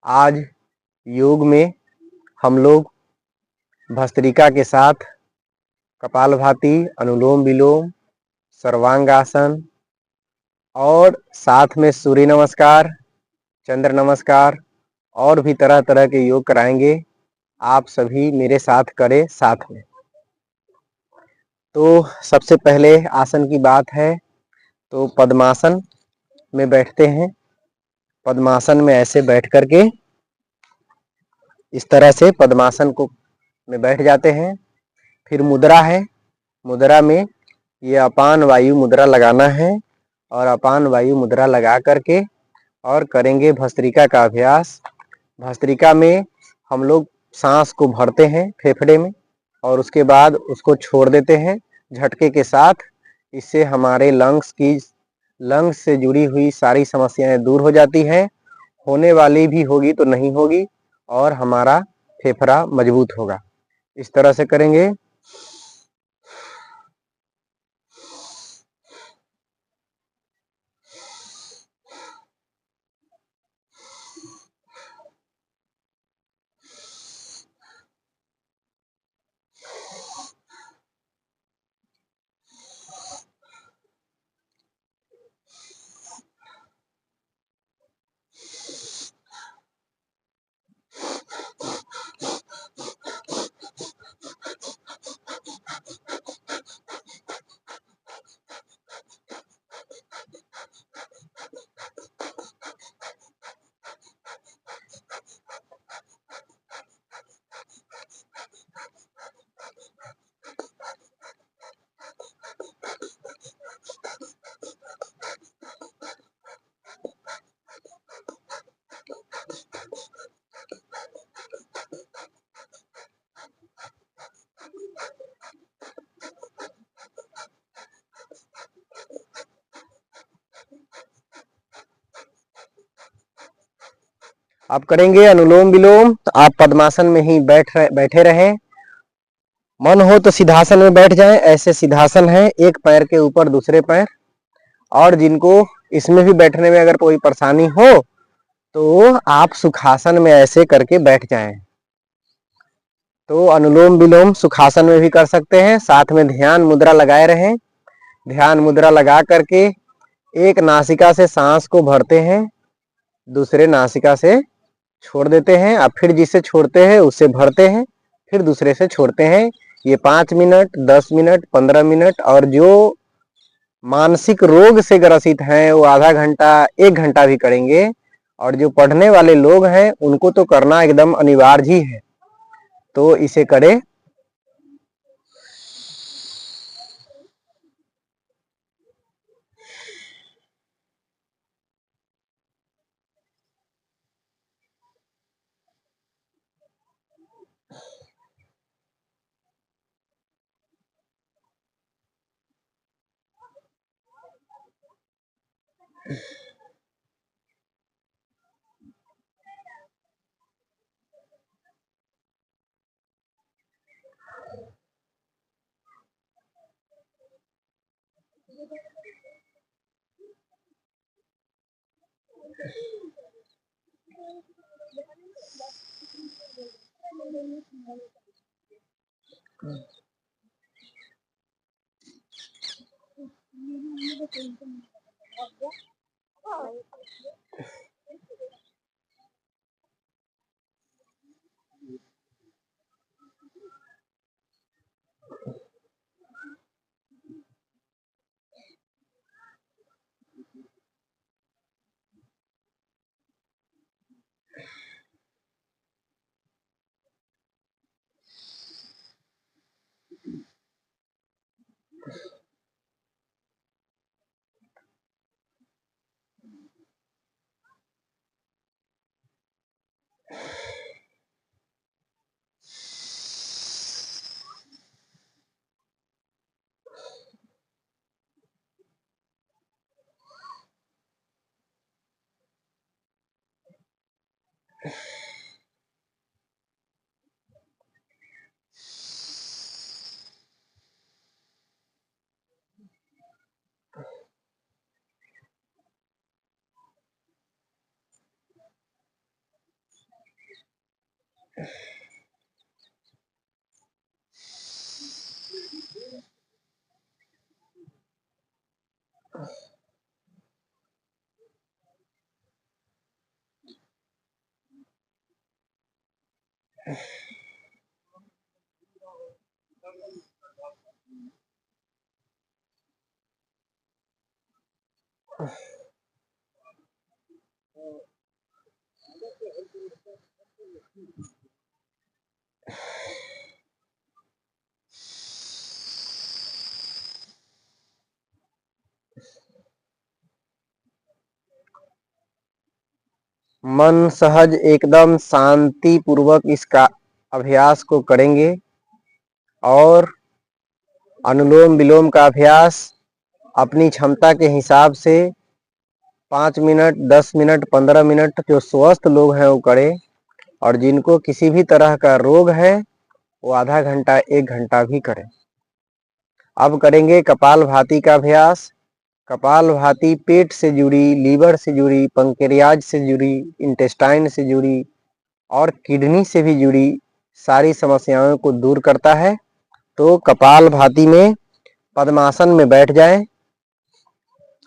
आज योग में हम लोग भस्त्रिका के साथ कपालभाति, अनुलोम विलोम, सर्वांगासन और साथ में सूर्य नमस्कार, चंद्र नमस्कार और भी तरह तरह के योग कराएंगे। आप सभी मेरे साथ करें साथ में। तो सबसे पहले आसन की बात है तो पद्मासन में बैठते हैं। पद्मासन में ऐसे बैठ करके इस तरह से पद्मासन को में बैठ जाते हैं। फिर मुद्रा है। मुद्रा में ये अपान वायु मुद्रा लगाना है और अपान वायु मुद्रा लगा करके और करेंगे भस्त्रिका का अभ्यास। भस्त्रिका में हम लोग सांस को भरते हैं फेफड़े में और उसके बाद उसको छोड़ देते हैं झटके के साथ। इससे हमारे लंग्स से जुड़ी हुई सारी समस्याएं दूर हो जाती हैं। होने वाली भी होगी तो नहीं होगी और हमारा फेफड़ा मजबूत होगा। इस तरह से करेंगे। आप करेंगे अनुलोम विलोम तो आप पद्मासन में ही बैठे रहें। मन हो तो सिद्धासन में बैठ जाएं। ऐसे सिद्धासन है, एक पैर के ऊपर दूसरे पैर। और जिनको इसमें भी बैठने में अगर कोई परेशानी हो तो आप सुखासन में ऐसे करके बैठ जाएं। तो अनुलोम विलोम सुखासन में भी कर सकते हैं। साथ में ध्यान मुद्रा लगाए रहें। ध्यान मुद्रा लगा करके एक नासिका से सांस को भरते हैं, दूसरे नासिका से छोड़ देते हैं। अब फिर जिससे छोड़ते हैं उससे भरते हैं, फिर दूसरे से छोड़ते हैं। ये 5 मिनट, 10 मिनट, 15 मिनट और जो मानसिक रोग से ग्रसित हैं वो आधा घंटा, 1 घंटा भी करेंगे। और जो पढ़ने वाले लोग हैं उनको तो करना एकदम अनिवार्य ही है। तो इसे करें। मन सहज एकदम शांति पूर्वक इसका अभ्यास को करेंगे और अनुलोम विलोम का अभ्यास अपनी क्षमता के हिसाब से 5 मिनट, 10 मिनट, 15 मिनट जो स्वस्थ लोग हैं वो करें, और जिनको किसी भी तरह का रोग है वो आधा घंटा, 1 घंटा भी करें। अब करेंगे कपालभाति का अभ्यास। कपालभाति पेट से जुड़ी, लीवर से जुड़ी, पंक्रियाज से जुड़ी, इंटेस्टाइन से जुड़ी और किडनी से भी जुड़ी सारी समस्याओं को दूर करता है। तो कपालभाति में पद्मासन में बैठ जाएं।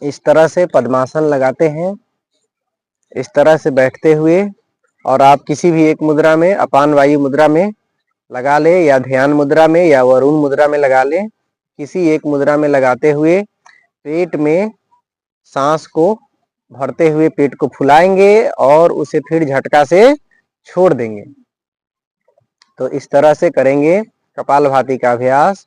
इस तरह से पद्मासन लगाते हैं, इस तरह से बैठते हुए, और आप किसी भी एक मुद्रा में, अपान वायु मुद्रा में लगा ले, या ध्यान मुद्रा में, या वरुण मुद्रा में लगा ले। किसी एक मुद्रा में लगाते हुए पेट में सांस को भरते हुए पेट को फुलाएंगे और उसे फिर झटका से छोड़ देंगे। तो इस तरह से करेंगे कपालभाति का अभ्यास।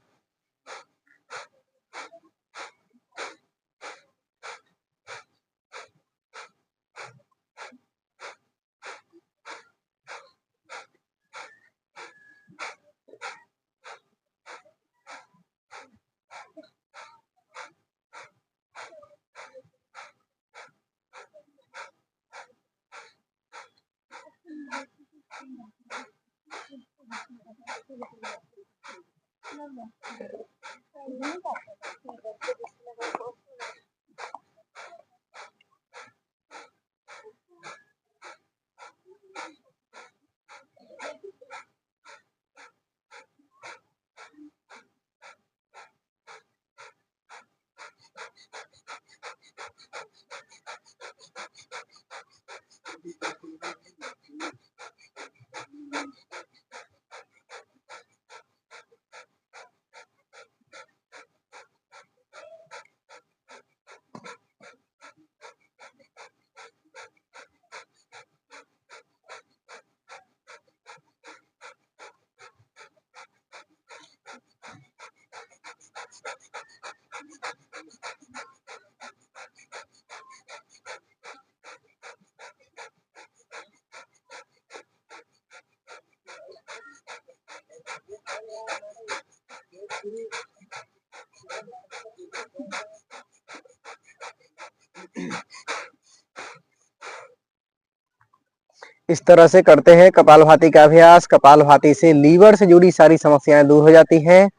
इस तरह से करते हैं कपालभाति का अभ्यास। कपालभाति से लीवर से जुड़ी सारी समस्याएं दूर हो जाती हैं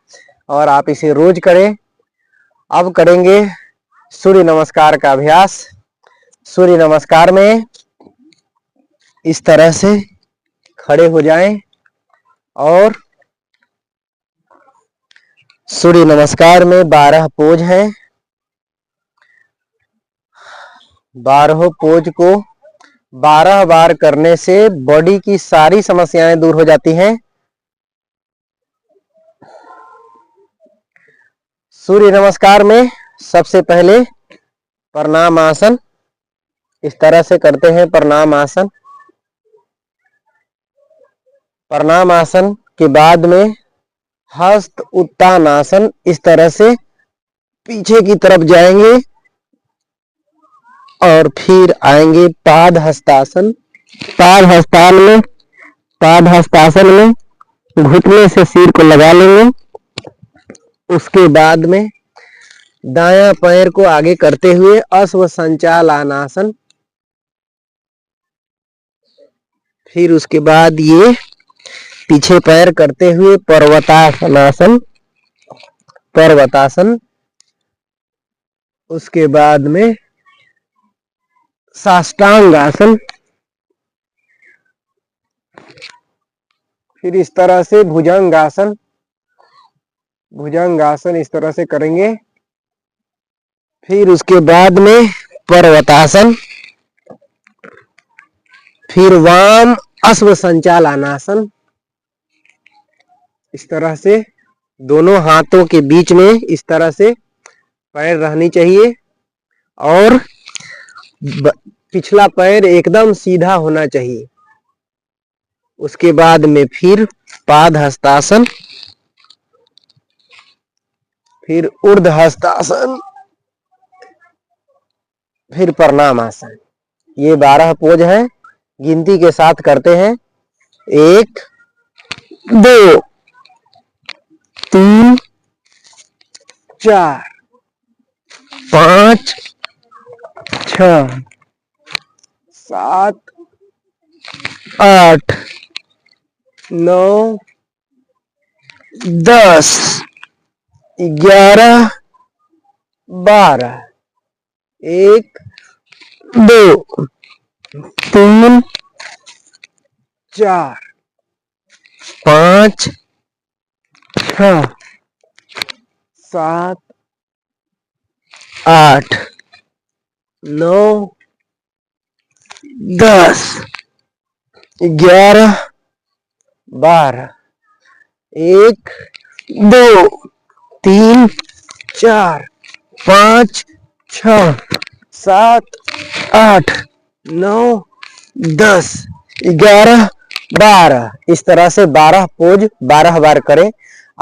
और आप इसे रोज करें। अब करेंगे सूर्य नमस्कार का अभ्यास। सूर्य नमस्कार में इस तरह से खड़े हो जाएं और सूर्य नमस्कार में 12 पोज हैं। 12 पोज को 12 बार करने से बॉडी की सारी समस्याएं दूर हो जाती हैं। सूर्य नमस्कार में सबसे पहले प्रणाम आसन इस तरह से करते हैं। प्रणाम आसन, प्रणाम आसन के बाद में हस्त उत्तान आसन, इस तरह से पीछे की तरफ जाएंगे और फिर आएंगे पाद हस्तासन। पाद हस्तासन में घुटने से सिर को लगा लेंगे। उसके बाद में दायां पैर को आगे करते हुए अश्व संचालनासन। फिर उसके बाद ये पीछे पैर करते हुए पर्वतासनासन, पर्वतासन। उसके बाद में साष्टांग आसन। फिर इस तरह से भुजंगासन, भुजंगासन इस तरह से करेंगे। फिर उसके बाद में पर्वतासन, फिर वाम अश्व संचालनासन। इस तरह से दोनों हाथों के बीच में इस तरह से पैर रहनी चाहिए और पिछला पैर एकदम सीधा होना चाहिए। उसके बाद में फिर पाद हस्तासन, फिर ऊर्ध्व हस्तासन, फिर प्रणाम आसन। ये 12 पोज है, गिनती के साथ करते हैं। 1 2 3 4 5 6 7 8 9 10 11 12। 1 2 3 4 5 6 7 8 9 10 11 12। 1 2 3 4 5 6 7 8 9 10 11 12। इस तरह से 12 पोज 12 बार करें।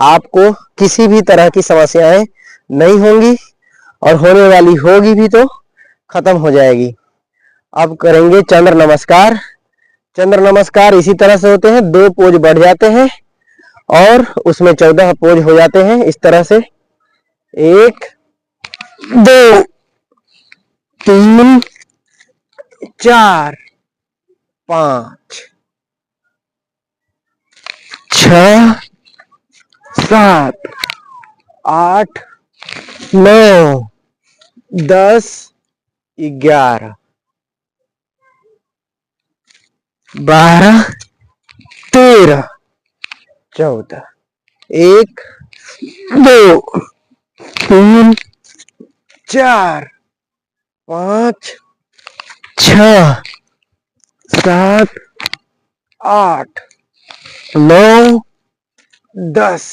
आपको किसी भी तरह की समस्याएं नहीं होंगी और होने वाली होगी भी तो खत्म हो जाएगी। अब करेंगे चंद्र नमस्कार। चंद्र नमस्कार इसी तरह से होते हैं, 2 पोज बढ़ जाते हैं और उसमें 14 पोज हो जाते हैं। इस तरह से 1 2 3 4 5 6 7 8 9 10 11 12 13 14। 1 2 3 4 5 6 7 8 9 10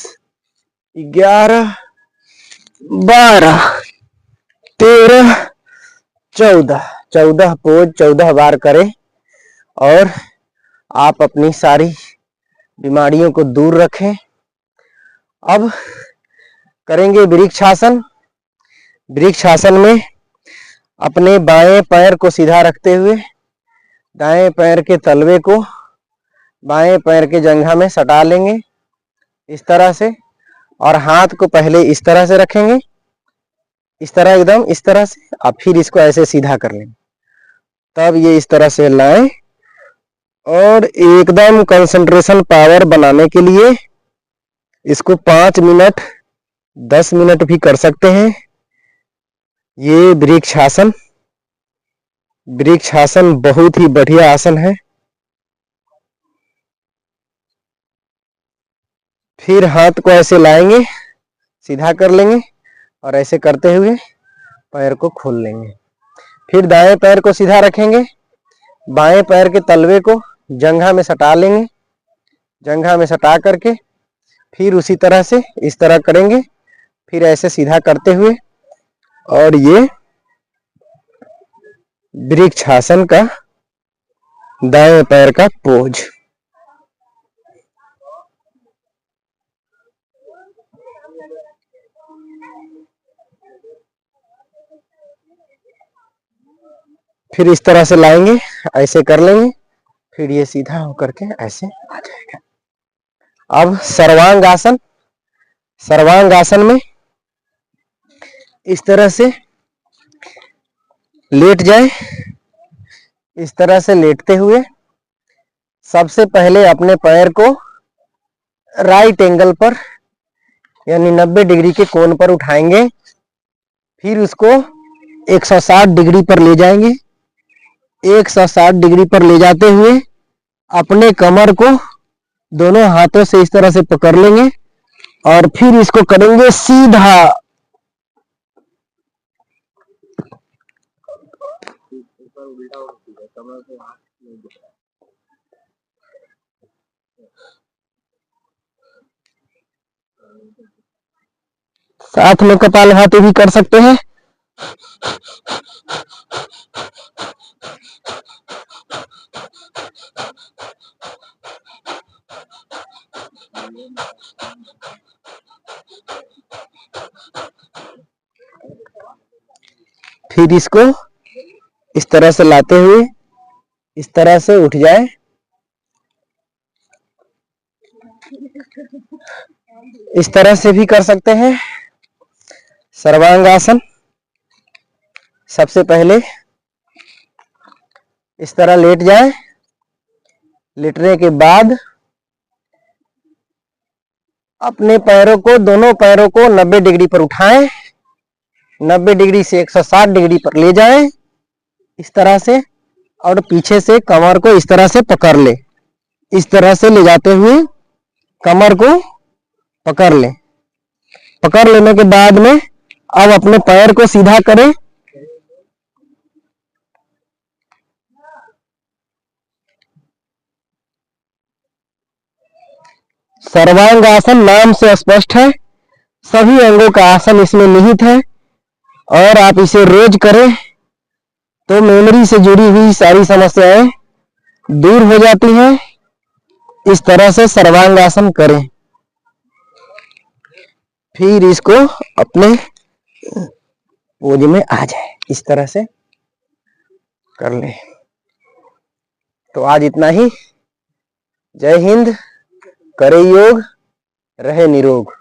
11 12 13 14। 14 पोज 14 बार करें और आप अपनी सारी बीमारियों को दूर रखें। अब करेंगे वृक्षासन। वृक्षासन में अपने बाएं पैर को सीधा रखते हुए दाएं पैर के तलवे को बाएं पैर के जंघा में सटा लेंगे इस तरह से, और हाथ को पहले इस तरह से रखेंगे, इस तरह एकदम इस तरह से, और फिर इसको ऐसे सीधा कर लेंगे। तब ये इस तरह से लाएं और एकदम कंसंट्रेशन पावर बनाने के लिए इसको 5 मिनट 10 मिनट भी कर सकते हैं। ये वृक्षासन, वृक्षासन बहुत ही बढ़िया आसन है। फिर हाथ को ऐसे लाएंगे, सीधा कर लेंगे और ऐसे करते हुए पैर को खोल लेंगे। फिर दाएं पैर को सीधा रखेंगे, बाएं पैर के तलवे को जंघा में सटा लेंगे, जंघा में सटा करके फिर उसी तरह से इस तरह करेंगे, फिर ऐसे सीधा करते हुए, और ये वृक्षासन का दाएं पैर का पोज। फिर इस तरह से लाएंगे, ऐसे कर लेंगे, फिर ये सीधा होकर के ऐसे आ जाएगा। अब सर्वांग आसन। सर्वांग आसन में इस तरह से लेट जाए, इस तरह से लेटते हुए सबसे पहले अपने पैर को राइट एंगल पर यानी 90 डिग्री के कोण पर उठाएंगे, फिर उसको 160 डिग्री पर ले जाएंगे। 160 डिग्री पर ले जाते हुए अपने कमर को दोनों हाथों से इस तरह से पकड़ लेंगे और फिर इसको करेंगे सीधा। साथ में कपालभाति भी कर सकते हैं। फिर इसको इस तरह से लाते हुए इस तरह से उठ जाए। इस तरह से भी कर सकते हैं सर्वांगासन। सबसे पहले इस तरह लेट जाए। लेटने के बाद अपने पैरों को, दोनों पैरों को 90 डिग्री पर उठाएं। 90 डिग्री से 160 डिग्री पर ले जाएं इस तरह से, और पीछे से कमर को इस तरह से पकड़ ले। इस तरह से ले जाते हुए कमर को पकड़ ले। पकड़ लेने के बाद में अब अपने पैर को सीधा करें। सर्वांग आसन नाम से स्पष्ट है, सभी अंगों का आसन इसमें निहित है, और आप इसे रोज करें तो मेमोरी से जुड़ी हुई सारी समस्याएं दूर हो जाती हैं। इस तरह से सर्वांग आसन करें। फिर इसको अपने पोज में आ जाए, इस तरह से कर लें। तो आज इतना ही। जय हिंद। करे योग, रहे निरोग।